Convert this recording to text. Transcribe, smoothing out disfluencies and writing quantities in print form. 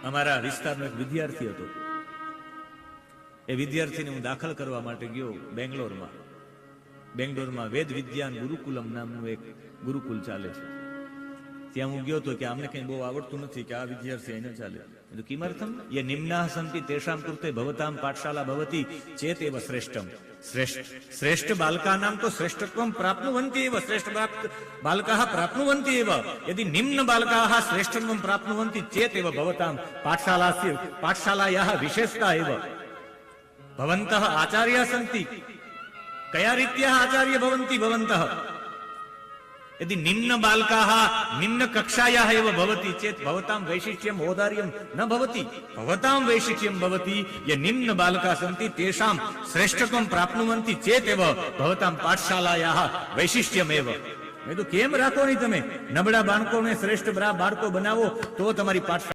અમારા વિસ્તારનો એક વિદ્યાર્થી હતો. એ વિદ્યાર્થીને હું દાખલ કરવા માટે ગયો બેંગ્લોરમાં વેદ વિદ્યાન ગુરુકુલમ નામનું એક ગુરુકુલ ચાલે છે. ત્યાં હું ગયો તો કે આમને કઈ બહુ આવડતું નથી કે આ વિદ્યાર્થી એને ચાલે. કિમર્થમ યે નિમ્નાહ સંતિ તેષામ કૃતે ભવતામ પાઠશાલા ભવતી ચેત એવ શ્રેષ્ઠમ. શ્રેષ્ઠ બાલકાનામ તો શ્રેષ્ઠત્વમ પ્રાપ્નુવંતિ એવ. શ્રેષ્ઠ બાલકાહ પ્રાપ્નુવંતિ એવ. યદિ નિમ્ન બાલકાહ શ્રેષ્ઠત્વમ પ્રાપ્નુવંતિ ચેત એવ ભવતામ પાઠશાલાયાહ વિશેષતા એવ. ભવन्तઃ આચાર્યા સંતિ. કયા રીત્યા આચાર્ય ભવંતિ ભવन्तઃ? यदि निम्न बालकाः निम्न कक्षायाः एव भवति चेत् भवतां वैशिष्ट्यम् औदार्यं न भवति. भवतां वैशिष्ट्यं भवति ये निम्न बालकाः सन्ति तेषां श्रेष्ठत्वं प्राप्नुवन्ति चेत् एव भवतां पाठशालायाः वैशिष्ट्यमेव. मैं तो केम राखो नहीं, तमे नबळा बाळकोने श्रेष्ठ बाळको बनावो तो तमारी पाठशाला